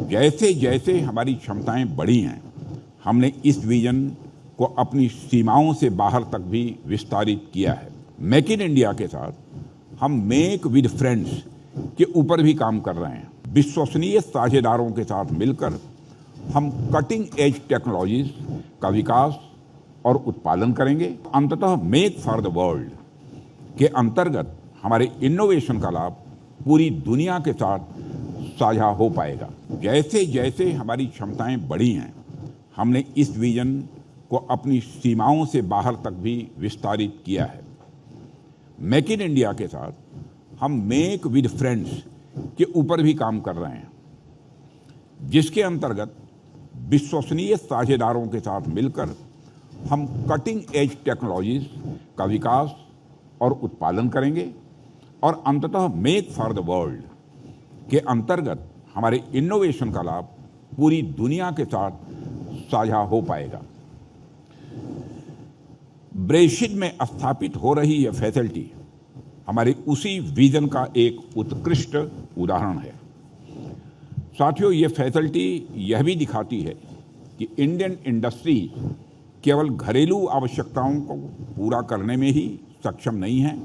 जैसे जैसे हमारी क्षमताएं बढ़ी हैं, हमने इस विजन को अपनी सीमाओं से बाहर तक भी विस्तारित किया है। मेक इन इंडिया के साथ हम मेक विद फ्रेंड्स के ऊपर भी काम कर रहे हैं। विश्वसनीय साझेदारों के साथ मिलकर हम कटिंग एज टेक्नोलॉजीज का विकास और उत्पादन करेंगे। अंततः मेक फॉर द वर्ल्ड के अंतर्गत हमारे इनोवेशन का लाभ पूरी दुनिया के साथ साझा हो पाएगा। जैसे जैसे हमारी क्षमताएं बढ़ी हैं, हमने इस विजन को अपनी सीमाओं से बाहर तक भी विस्तारित किया है। मेक इन इंडिया के साथ हम मेक विद फ्रेंड्स के ऊपर भी काम कर रहे हैं, जिसके अंतर्गत विश्वसनीय साझेदारों के साथ मिलकर हम कटिंग एज टेक्नोलॉजीज का विकास और उत्पादन करेंगे और अंततः मेक फॉर द वर्ल्ड के अंतर्गत हमारे इनोवेशन का लाभ पूरी दुनिया के साथ साझा हो पाएगा। ब्रेशिट में स्थापित हो रही यह फैसिलिटी हमारे उसी विजन का एक उत्कृष्ट उदाहरण है। साथियों, ये फैसिलिटी यह भी दिखाती है कि इंडियन इंडस्ट्री केवल घरेलू आवश्यकताओं को पूरा करने में ही सक्षम नहीं है,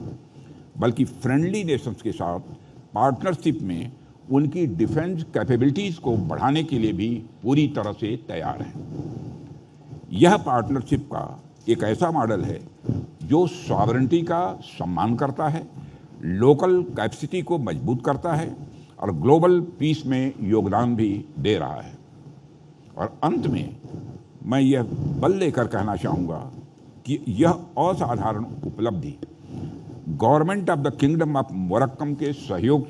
बल्कि फ्रेंडली नेशंस के साथ पार्टनरशिप में उनकी डिफेंस कैपेबिलिटीज़ को बढ़ाने के लिए भी पूरी तरह से तैयार है। यह पार्टनरशिप का एक ऐसा मॉडल है जो सॉवरेनिटी का सम्मान करता है, लोकल कैपेसिटी को मजबूत करता है और ग्लोबल पीस में योगदान भी दे रहा है। और अंत में मैं यह बल लेकर कहना चाहूँगा कि यह असाधारण उपलब्धि government of the kingdom of Morocco के सहयोग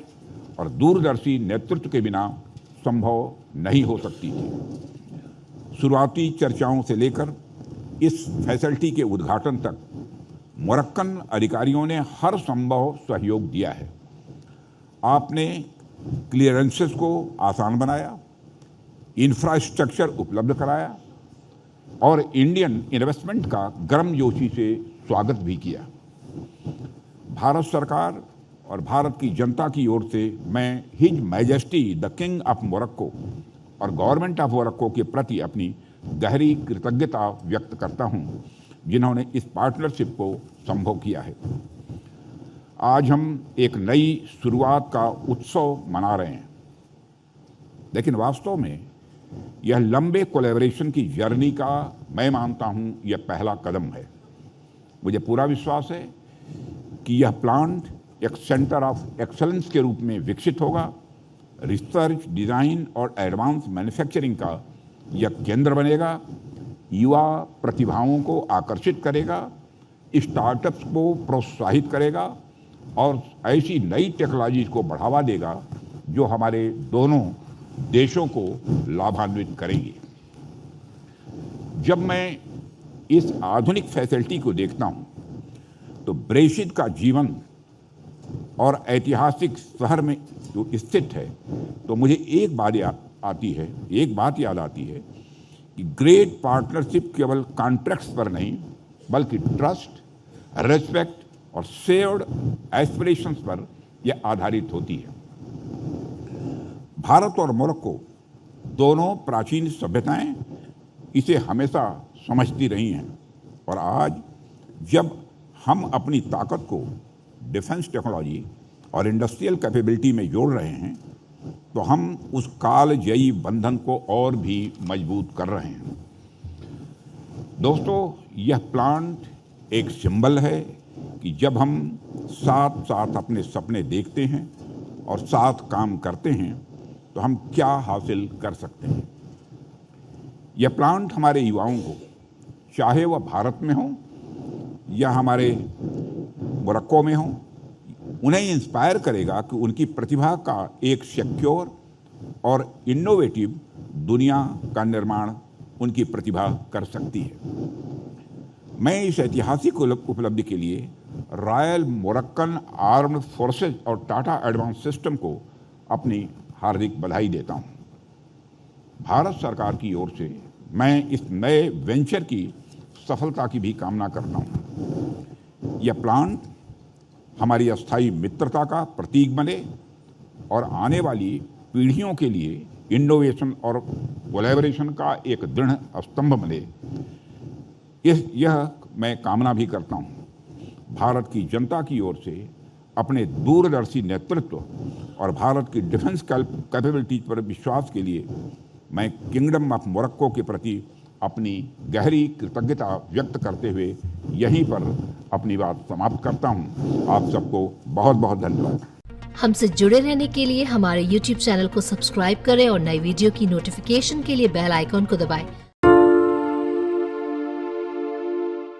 और दूरदर्शी नेतृत्व के बिना संभव नहीं हो सकती थी। शुरुआती चर्चाओं से लेकर इस फैसिलिटी के उद्घाटन तक मोरक्कन अधिकारियों ने हर संभव सहयोग दिया है। आपने क्लियरेंसेस को आसान बनाया, इंफ्रास्ट्रक्चर उपलब्ध कराया और इंडियन इन्वेस्टमेंट का गर्मजोशी से स्वागत भी किया। भारत सरकार और भारत की जनता की ओर से मैं his majesty the king of Morocco और गवर्नमेंट ऑफ मोरक्को के प्रति अपनी गहरी कृतज्ञता व्यक्त करता हूं, जिन्होंने इस पार्टनरशिप को संभव किया है। आज हम एक नई शुरुआत का उत्सव मना रहे हैं, लेकिन वास्तव में यह लंबे कोलैबोरेशन की जर्नी का मैं मानता हूं यह पहला कदम है। मुझे पूरा विश्वास है कि यह प्लांट एक सेंटर ऑफ एक्सेलेंस के रूप में विकसित होगा। रिसर्च, डिज़ाइन और एडवांस मैन्युफैक्चरिंग का यह केंद्र बनेगा, युवा प्रतिभाओं को आकर्षित करेगा, स्टार्टअप्स को प्रोत्साहित करेगा और ऐसी नई टेक्नोलॉजीज को बढ़ावा देगा जो हमारे दोनों देशों को लाभान्वित करेंगी। जब मैं इस आधुनिक फैसिलिटी को देखता हूं, तो ब्रेशिट का जीवन और ऐतिहासिक शहर में जो स्थित है, तो मुझे एक बात याद आती है कि ग्रेट पार्टनरशिप केवल कॉन्ट्रैक्ट्स पर नहीं, बल्कि ट्रस्ट, रेस्पेक्ट और शेयर्ड एस्पिरेशंस पर यह आधारित होती है। भारत और मोरक्को दोनों प्राचीन सभ्यताएं इसे हमेशा समझती रही हैं और आज जब हम अपनी ताकत को डिफेंस टेक्नोलॉजी और इंडस्ट्रियल कैपेबिलिटी में जोड़ रहे हैं, तो हम उस कालजयी बंधन को और भी मजबूत कर रहे हैं। दोस्तों, यह प्लांट एक सिंबल है कि जब हम साथ साथ अपने सपने देखते हैं और साथ काम करते हैं, तो हम क्या हासिल कर सकते हैं। यह प्लांट हमारे युवाओं को, चाहे वह भारत में हो या हमारे मोरक्को में हो, उन्हें इंस्पायर करेगा कि उनकी प्रतिभा का एक सिक्योर और इनोवेटिव दुनिया का निर्माण उनकी प्रतिभा कर सकती है। मैं इस ऐतिहासिक उपलब्धि के लिए रॉयल मोरक्कन आर्म्ड फोर्सेज और टाटा एडवांस सिस्टम को अपनी हार्दिक बधाई देता हूं। भारत सरकार की ओर से मैं इस नए वेंचर की सफलता की भी कामना करता हूं। यह प्लांट हमारी अस्थायी मित्रता का प्रतीक बने और आने वाली पीढ़ियों के लिए इनोवेशन और कोलैबोरेशन का एक दृढ़ स्तंभ बने, यह मैं कामना भी करता हूँ। भारत की जनता की ओर से अपने दूरदर्शी नेतृत्व और भारत की डिफेंस कैपेबिलिटीज पर विश्वास के लिए मैं किंगडम ऑफ मोरक्को के प्रति अपनी गहरी कृतज्ञता व्यक्त करते हुए यहीं पर अपनी बात समाप्त करता हूं। आप सबको बहुत बहुत धन्यवाद। हमसे जुड़े रहने के लिए हमारे YouTube चैनल को सब्सक्राइब करें और नई वीडियो की नोटिफिकेशन के लिए बेल आइकॉन को दबाएं।